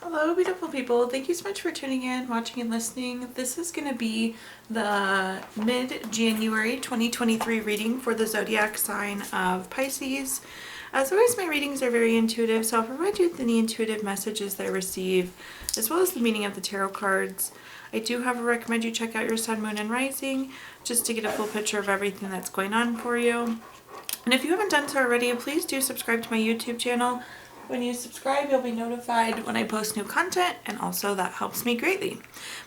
Hello, beautiful people. Thank you so much for tuning in, watching, and listening. This is going to be the mid-January 2023 reading for the zodiac sign of Pisces. As always, my readings are very intuitive, so I'll provide you with any intuitive messages that I receive, as well as the meaning of the tarot cards. I do, however, recommend you check out your sun, moon, and rising, just to get a full picture of everything that's going on for you. And if you haven't done so already, please do subscribe to my YouTube channel. When you subscribe, you'll be notified when I post new content, and also that helps me greatly.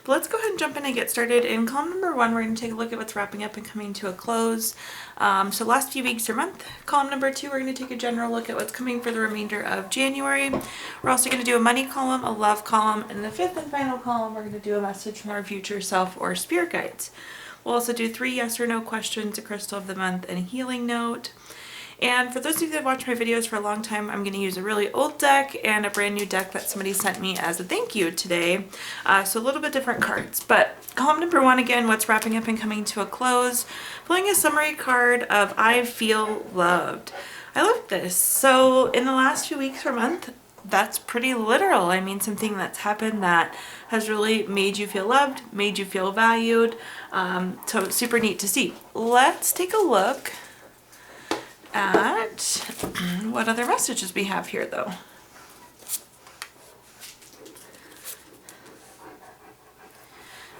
But let's go ahead and jump in and get started. In column number 1, we're going to take a look at what's wrapping up and coming to a close. So last few weeks or month. Column number 2, we're going to take a general look at what's coming for the remainder of January. We're also going to do a money column, a love column, and the 5th and final column, we're going to do a message from our future self or spirit guides. We'll also do 3 yes or no questions, a crystal of the month, and a healing note. And for those of you that watch my videos for a long time, I'm going to use a really old deck and a brand new deck that somebody sent me as a thank you today. So a little bit different cards. But column number 1, again, what's wrapping up and coming to a close. Pulling a summary card of I Feel Loved. I love this. So in the last few weeks or month, that's pretty literal. I mean, something that's happened that has really made you feel loved, made you feel valued. So it's super neat to see. Let's take a look at what other messages we have here, though.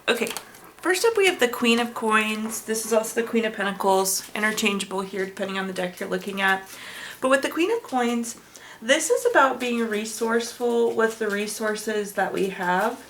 Okay, first up we have the Queen of Coins. This is also the Queen of Pentacles, interchangeable here depending on the deck you're looking at. But with the Queen of Coins, this is about being resourceful with the resources that we have.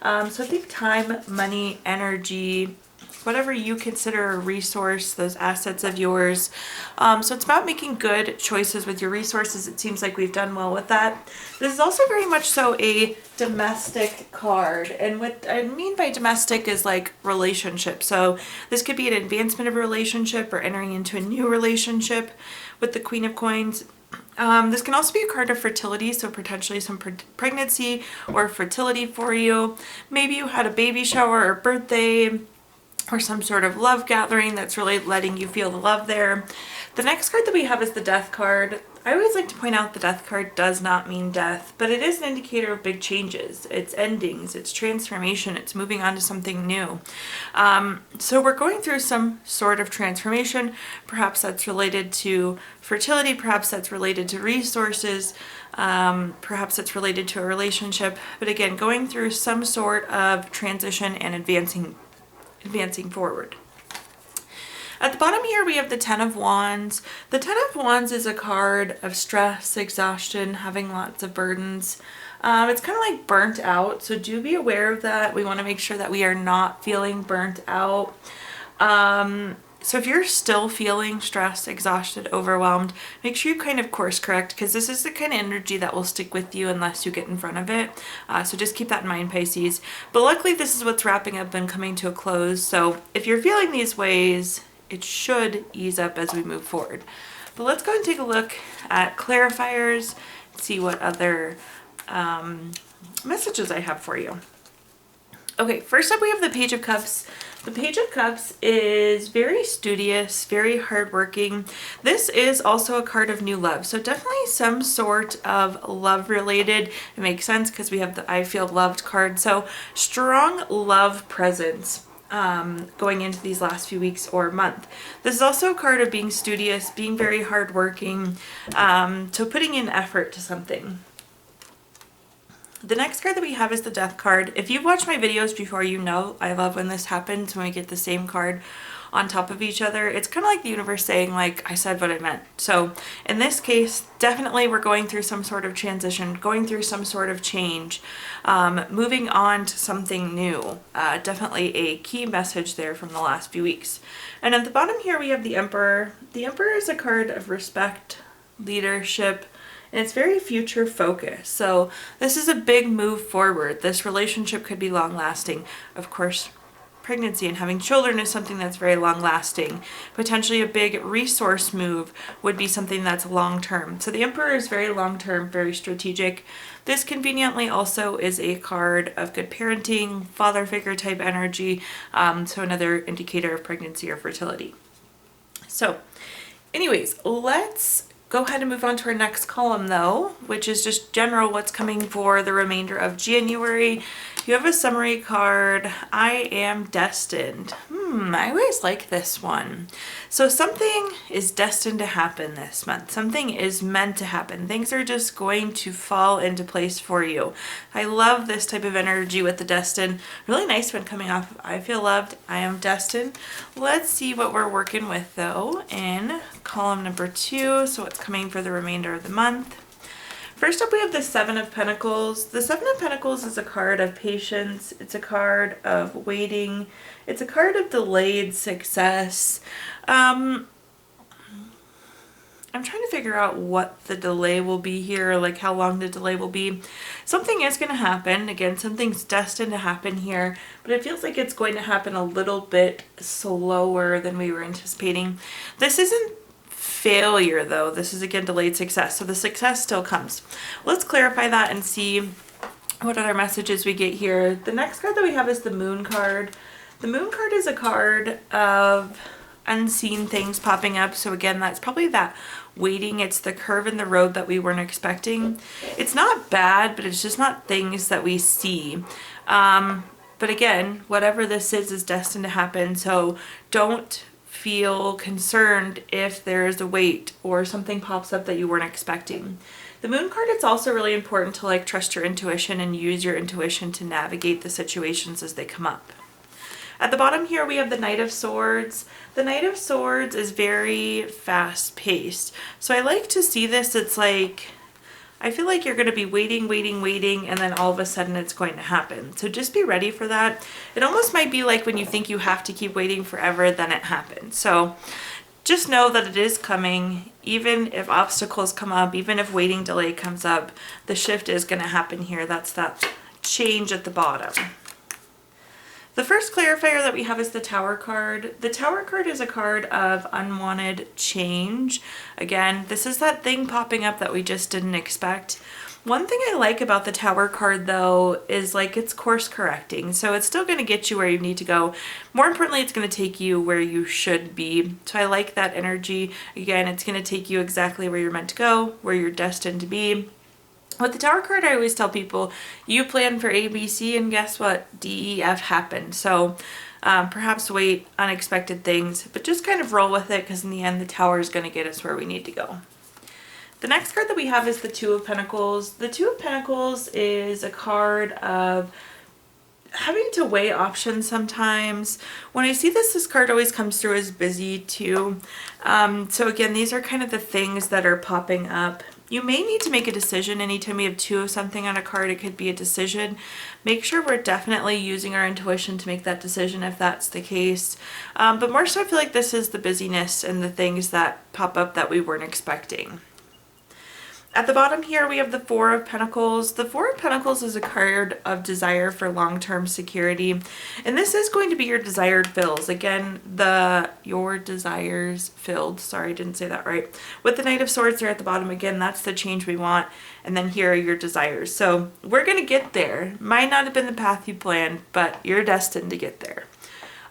So think time, money, energy, whatever you consider a resource, those assets of yours. So it's about making good choices with your resources. It seems like we've done well with that. This is also very much so a domestic card. And what I mean by domestic is like relationship. So this could be an advancement of a relationship or entering into a new relationship with the Queen of Coins. This can also be a card of fertility, so potentially some pregnancy or fertility for you. Maybe you had a baby shower or birthday, or some sort of love gathering that's really letting you feel the love there. The next card that we have is the Death card. I always like to point out the Death card does not mean death, but it is an indicator of big changes. It's endings, it's transformation, it's moving on to something new. So we're going through some sort of transformation. Perhaps that's related to fertility, perhaps that's related to resources, perhaps it's related to a relationship. But again, going through some sort of transition and advancing forward. At the bottom here we have the Ten of Wands. The Ten of Wands is a card of stress, exhaustion, having lots of burdens. It's kind of like burnt out, so do be aware of that. We want to make sure that we are not feeling burnt out. So if you're still feeling stressed, exhausted, overwhelmed, make sure you kind of course correct, because this is the kind of energy that will stick with you unless you get in front of it. So just keep that in mind, Pisces. But luckily this is what's wrapping up and coming to a close. So if you're feeling these ways, it should ease up as we move forward. But let's go and take a look at clarifiers, see what other messages I have for you. Okay, first up we have the Page of Cups. The Page of Cups is very studious, very hardworking. This is also a card of new love. So definitely some sort of love related. It makes sense because we have the I Feel Loved card. So strong love presence going into these last few weeks or month. This is also a card of being studious, being very hardworking, so putting in effort to something. The next card that we have is the Death card. If you've watched my videos before, you know I love when this happens, when we get the same card on top of each other. It's kind of like the universe saying, like, I said what I meant. So in this case, definitely we're going through some sort of transition, going through some sort of change, moving on to something new. Definitely a key message there from the last few weeks. And at the bottom here, we have the Emperor. The Emperor is a card of respect, leadership, and it's very future focused. So this is a big move forward. This relationship could be long lasting. Of course, pregnancy and having children is something that's very long lasting. Potentially a big resource move would be something that's long term. So the Emperor is very long term, very strategic. This conveniently also is a card of good parenting, father figure type energy. So another indicator of pregnancy or fertility. So anyways, let's go ahead and move on to our next column though, which is just general what's coming for the remainder of January. You have a summary card. I am destined. I always like this one. So something is destined to happen this month. Something is meant to happen. Things are just going to fall into place for you. I love this type of energy with the destined. Really nice one coming off. I feel loved. I am destined. Let's see what we're working with though in column number 2. So what's coming for the remainder of the month. First up, we have the Seven of Pentacles. The Seven of Pentacles is a card of patience. It's a card of waiting. It's a card of delayed success. I'm trying to figure out what the delay will be here, like how long the delay will be. Something is going to happen. Again, something's destined to happen here, but it feels like it's going to happen a little bit slower than we were anticipating. This isn't failure though. This is again delayed success. So the success still comes. Let's clarify that and see what other messages we get here. The next card that we have is the Moon card. The Moon card is a card of unseen things popping up. So again, that's probably that waiting. It's the curve in the road that we weren't expecting. It's not bad, but it's just not things that we see. But again, whatever this is destined to happen. So don't feel concerned if there's a wait or something pops up that you weren't expecting. The Moon card, it's also really important to like trust your intuition and use your intuition to navigate the situations as they come up. At the bottom here, we have the Knight of Swords. The Knight of Swords is very fast paced. So I like to see this. It's like, I feel like you're going to be waiting, and then all of a sudden it's going to happen. So just be ready for that. It almost might be like when you think you have to keep waiting forever, then it happens. So just know that it is coming. Even if obstacles come up, even if waiting delay comes up, the shift is going to happen here. That's that change at the bottom. The first clarifier that we have is the Tower card. The Tower card is a card of unwanted change. Again, this is that thing popping up that we just didn't expect. One thing I like about the Tower card though is like it's course correcting. So it's still going to get you where you need to go. More importantly, it's going to take you where you should be. So I like that energy. Again, it's going to take you exactly where you're meant to go, where you're destined to be. With the Tower card, I always tell people, you plan for A, B, C, and guess what? D, E, F happened. So perhaps wait, unexpected things, but just kind of roll with it because in the end, the Tower is going to get us where we need to go. The next card that we have is the Two of Pentacles. The Two of Pentacles is a card of having to weigh options sometimes. When I see this, this card always comes through as busy too. So again, these are kind of the things that are popping up. You may need to make a decision. Anytime we have two of something on a card, it could be a decision. Make sure we're definitely using our intuition to make that decision if that's the case. But more so, I feel like this is the busyness and the things that pop up that we weren't expecting. At the bottom here, we have the Four of Pentacles. The Four of Pentacles is a card of desire for long-term security. And this is going to be your desired fills. Again, your desires filled. Sorry, I didn't say that right. With the Knight of Swords there at the bottom, again, that's the change we want. And then here are your desires. So we're going to get there. Might not have been the path you planned, but you're destined to get there.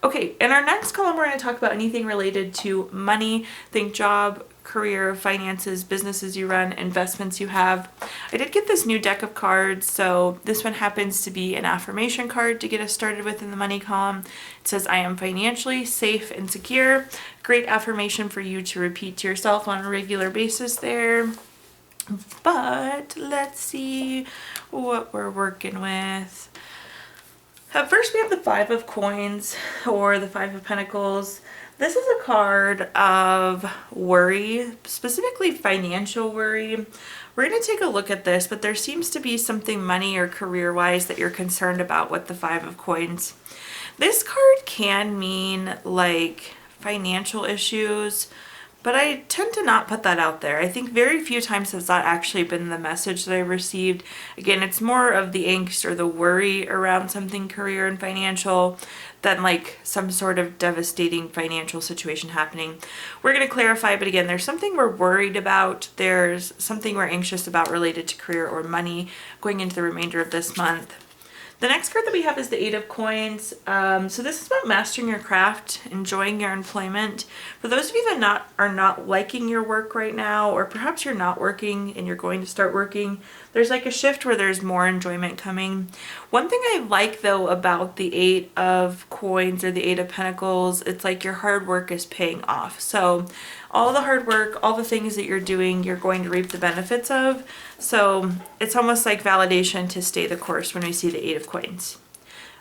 Okay, in our next column, we're going to talk about anything related to money. Think job, career, finances, businesses you run, investments you have. I did get this new deck of cards, so this one happens to be an affirmation card to get us started with in the money column. It says, I am financially safe and secure. Great affirmation for you to repeat to yourself on a regular basis there. But let's see what we're working with. First, we have the Five of Coins, or the Five of Pentacles. This is a card of worry, specifically financial worry. We're going to take a look at this, but there seems to be something money or career-wise that you're concerned about with the Five of Coins. This card can mean like financial issues, but I tend to not put that out there. I think very few times has that actually been the message that I received. Again, it's more of the angst or the worry around something career and financial than like some sort of devastating financial situation happening. We're going to clarify, but again, there's something we're worried about. There's something we're anxious about related to career or money going into the remainder of this month. The next card that we have is the Eight of Coins. So this is about mastering your craft, enjoying your employment. For those of you that are not liking your work right now, or perhaps you're not working and you're going to start working, there's like a shift where there's more enjoyment coming. One thing I like though about the Eight of Coins or the Eight of Pentacles, it's like your hard work is paying off. So all the hard work, all the things that you're doing, you're going to reap the benefits of. So it's almost like validation to stay the course when we see the Eight of Coins.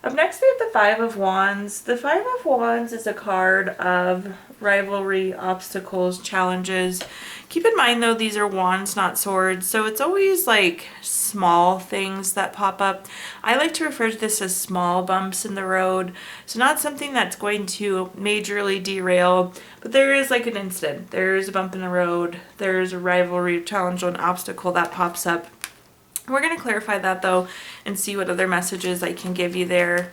Up next we have the Five of Wands. The Five of Wands is a card of rivalry, obstacles, challenges. Keep in mind though, these are wands, not swords, so it's always like small things that pop up. I like to refer to this as small bumps in the road, so not something that's going to majorly derail, but there is like an incident. There's a bump in the road, there's a rivalry, challenge, or an obstacle that pops up. We're going to clarify that though and see what other messages I can give you there.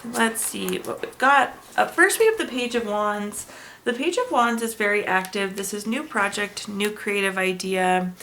Let's see what we've got. Up first we have the Page of Wands. The Page of Wands is very active. This is new project, new creative idea.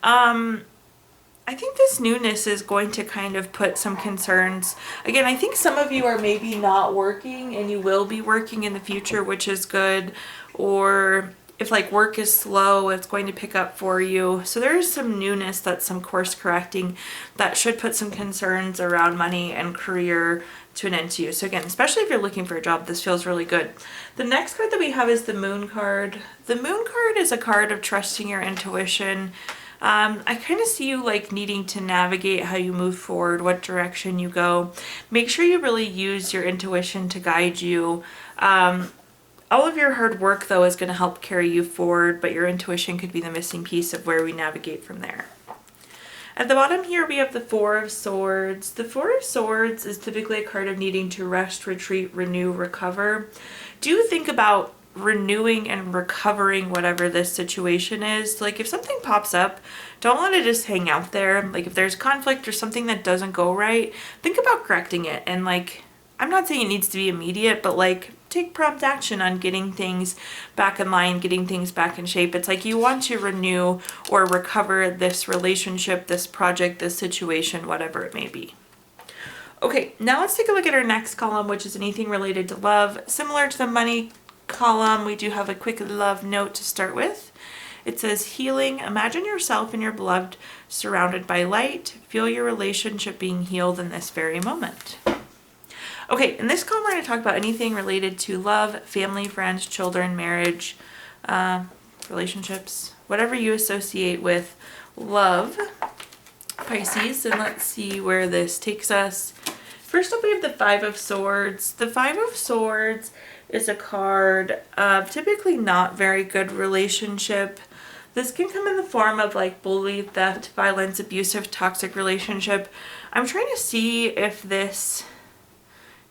I think this newness is going to kind of put some concerns. Again, I think some of you are maybe not working and you will be working in the future, which is good. Or if like work is slow, it's going to pick up for you. So there is some newness, that's some course correcting that should put some concerns around money and career to an end to you. So again, especially if you're looking for a job, this feels really good. The next card that we have is the Moon card. The Moon card is a card of trusting your intuition. I kind of see you like needing to navigate how you move forward, what direction you go. Make sure you really use your intuition to guide you. All of your hard work though is going to help carry you forward, but your intuition could be the missing piece of where we navigate from there. At the bottom here we have the Four of Swords. The Four of Swords is typically a card of needing to rest, retreat, renew, recover. Do think about renewing and recovering whatever this situation is. Like if something pops up, don't let it just hang out there. Like if there's conflict or something that doesn't go right, think about correcting it. And like, I'm not saying it needs to be immediate, but like take prompt action on getting things back in line, getting things back in shape. It's like you want to renew or recover this relationship, this project, this situation, whatever it may be. Okay, now let's take a look at our next column, which is anything related to love. Similar to the money column, we do have a quick love note to start with. It says, healing. Imagine yourself and your beloved surrounded by light. Feel your relationship being healed in this very moment. Okay, in this column we're going to talk about anything related to love, family, friends, children, marriage, relationships, whatever you associate with love, Pisces. And let's see where this takes us. First up we have the Five of Swords. The Five of Swords is a card of typically not very good relationship. This can come in the form of like bully, theft, violence, abusive, toxic relationship. I'm trying to see if this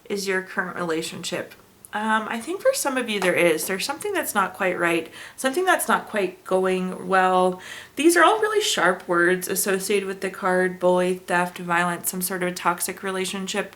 is your current relationship. I think for some of you there's something that's not quite right, something that's not quite going well. These are all really sharp words associated with the card bully, theft, violence, some sort of toxic relationship.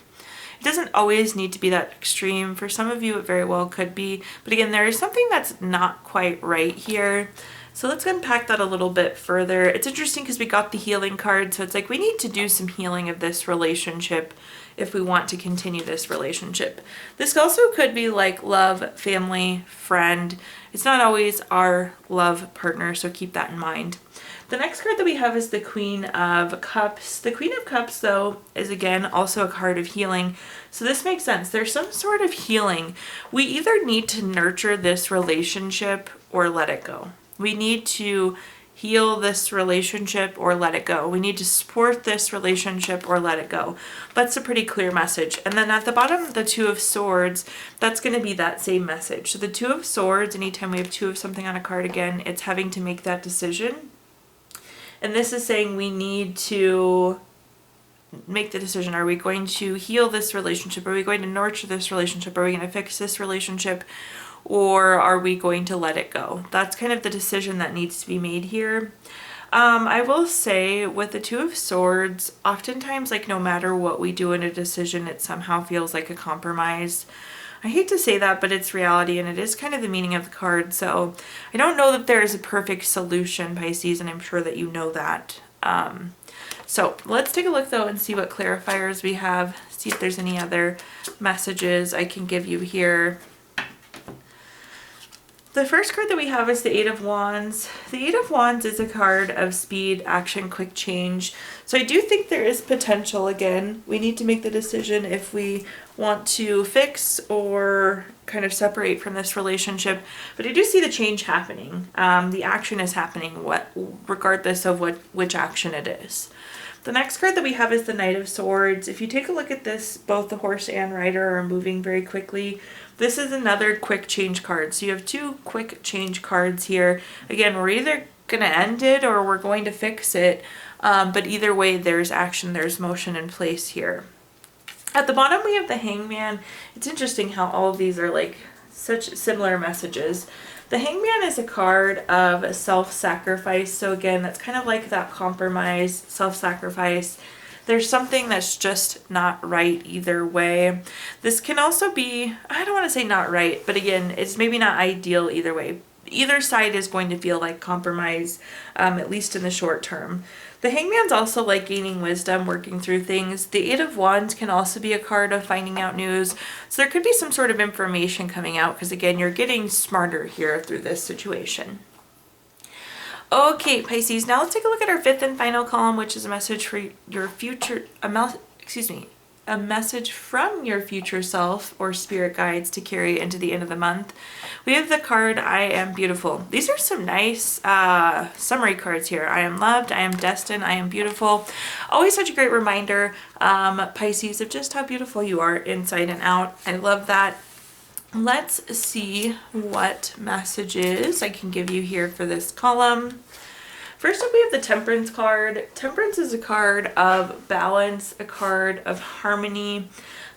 It doesn't always need to be that extreme. For some of you it very well could be, but again, there is something that's not quite right here. So let's unpack that a little bit further. It's interesting because we got the healing card, so it's like we need to do some healing of this relationship if we want to continue this relationship. This also could be like love, family, friend. It's not always our love partner, so keep that in mind. The next card that we have is the Queen of Cups. The Queen of Cups, though, is again also a card of healing. So this makes sense. There's some sort of healing. We either need to nurture this relationship or let it go. We need to heal this relationship or let it go. We need to support this relationship or let it go. That's a pretty clear message. And then at the bottom, the Two of Swords, that's going to be that same message. So the Two of Swords, anytime we have two of something on a card again, it's having to make that decision. And this is saying we need to make the decision. Are we going to heal this relationship? Are we going to nurture this relationship? Are we going to fix this relationship? Or are we going to let it go? That's kind of the decision that needs to be made here. I will say with the Two of Swords, oftentimes, like no matter what we do in a decision, it somehow feels like a compromise. I hate to say that, but it's reality, and it is kind of the meaning of the card. So I don't know that there is a perfect solution, Pisces, and I'm sure that you know that. So let's take a look though and see what clarifiers we have, see if there's any other messages I can give you here. The first card that we have is the Eight of Wands. The Eight of Wands is a card of speed, action, quick change. So I do think there is potential. Again, we need to make the decision if we want to fix or kind of separate from this relationship. But I do see the change happening. The action is happening, regardless of which action it is. The next card that we have is the Knight of Swords. If you take a look at this, both the horse and rider are moving very quickly. This is another quick change card. So you have two quick change cards here. Again, we're either going to end it or we're going to fix it. But either way, there's action, there's motion in place here. At the bottom, we have the Hangman. It's interesting how all of these are like such similar messages. The Hangman is a card of self-sacrifice. So again, that's kind of like that compromise, self-sacrifice. There's something that's just not right either way. This can also be, I don't want to say not right, but again, it's maybe not ideal either way. Either side is going to feel like compromise, at least in the short term. The Hangman's also like gaining wisdom, working through things. The Eight of Wands can also be a card of finding out news. So there could be some sort of information coming out because again, you're getting smarter here through this situation. Okay, Pisces, now let's take a look at our fifth and final column, which is a message for your future, a message from your future self or spirit guides to carry into the end of the month. We have the card, I Am Beautiful. These are some nice summary cards here. I am loved, I am destined, I am beautiful. Always such a great reminder, Pisces, of just how beautiful you are inside and out. I love that. Let's see what messages I can give you here for this column. First up, we have the Temperance card. Temperance is a card of balance, a card of harmony.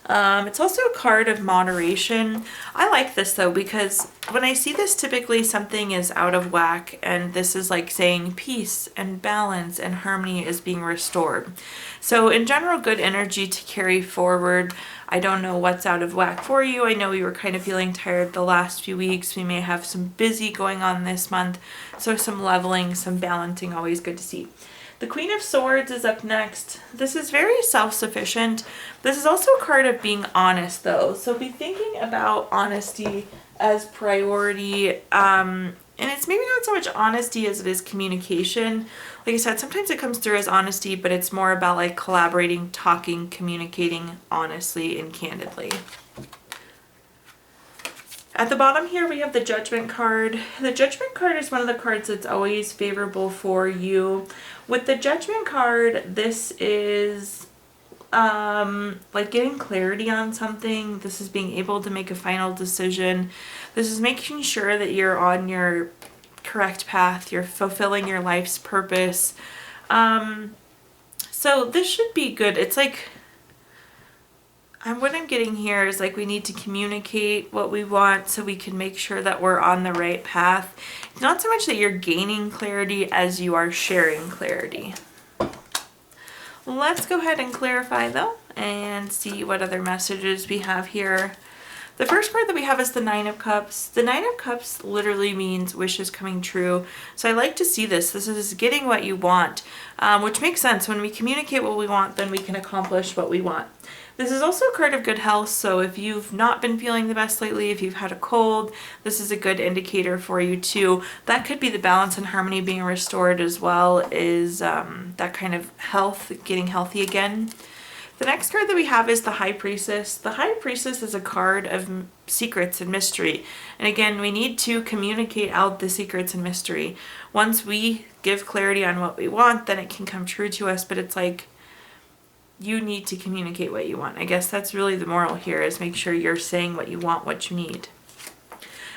It's also a card of moderation. I like this though because when I see this, typically something is out of whack, and this is like saying peace and balance and harmony is being restored. So in general, good energy to carry forward. I don't know what's out of whack for you. I know we were kind of feeling tired the last few weeks. We may have some busy going on this month. So some leveling, some balancing, always good to see. The Queen of Swords is up next. This is very self-sufficient. This is also a card of being honest though. So be thinking about honesty as priority. And it's maybe not so much honesty as it is communication. Like I said, sometimes it comes through as honesty, but it's more about like collaborating, talking, communicating honestly and candidly. At the bottom here, we have the Judgment card. The Judgment card is one of the cards that's always favorable for you. With the Judgment card, this is like getting clarity on something. This is being able to make a final decision. This is making sure that you're on your correct path. You're fulfilling your life's purpose. So this should be good. It's like, what I'm getting here is like we need to communicate what we want so we can make sure that we're on the right path. It's not so much that you're gaining clarity as you are sharing clarity. Let's go ahead and clarify though and see what other messages we have here. The first card that we have is the Nine of Cups. The Nine of Cups literally means wishes coming true. So I like to see this. This is getting what you want, which makes sense. When we communicate what we want, then we can accomplish what we want. This is also a card of good health, so if you've not been feeling the best lately, if you've had a cold, this is a good indicator for you too. That could be the balance and harmony being restored as well, is that kind of health, getting healthy again. The next card that we have is the High Priestess. The High Priestess is a card of secrets and mystery. And again, we need to communicate out the secrets and mystery. Once we give clarity on what we want, then it can come true to us, but it's like, you need to communicate what you want. I guess that's really the moral here, is make sure you're saying what you want, what you need.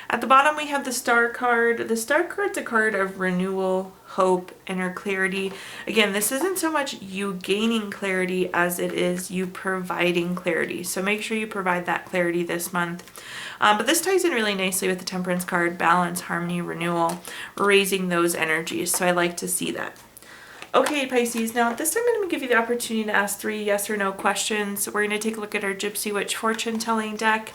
At the bottom, we have the Star card. The Star card's a card of renewal, hope, inner clarity. Again, this isn't so much you gaining clarity as it is you providing clarity. So make sure you provide that clarity this month. But this ties in really nicely with the Temperance card, balance, harmony, renewal, raising those energies. So I like to see that. Okay, Pisces, now at this time I'm going to give you the opportunity to ask 3 yes or no questions. We're going to take a look at our Gypsy Witch fortune telling deck.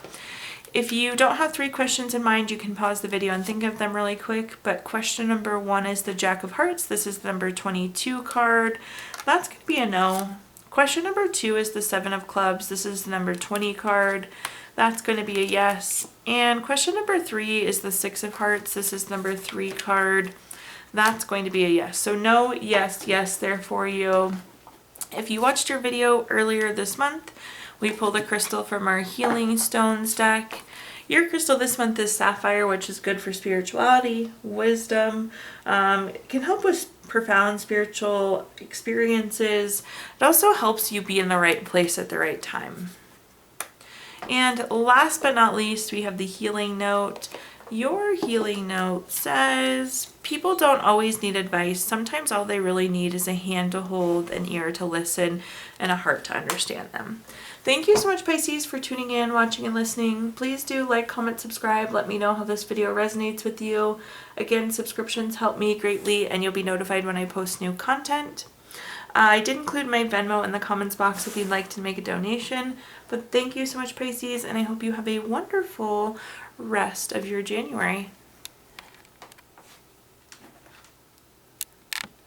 If you don't have 3 questions in mind, you can pause the video and think of them really quick. But question number 1 is the Jack of Hearts. This is the number 22 card. That's going to be a no. Question number 2 is the 7 of clubs. This is the number 20 card. That's going to be a yes. And question number 3 is the 6 of hearts. This is number 3 card. That's going to be a yes. So no, yes, yes there for you. If you watched your video earlier this month, we pulled a crystal from our Healing Stones deck. Your crystal this month is sapphire, which is good for spirituality, wisdom. It can help with profound spiritual experiences. It also helps you be in the right place at the right time. And last but not least, we have the healing note. Your healing note says, people don't always need advice. Sometimes all they really need is a hand to hold, an ear to listen, and a heart to understand them. Thank you so much, Pisces, for tuning in, watching, and listening. Please do like, comment, subscribe. Let me know how this video resonates with you. Again, subscriptions help me greatly, and you'll be notified when I post new content. I did include my Venmo in the comments box if you'd like to make a donation. But thank you so much, Pisces, and I hope you have a wonderful rest of your January.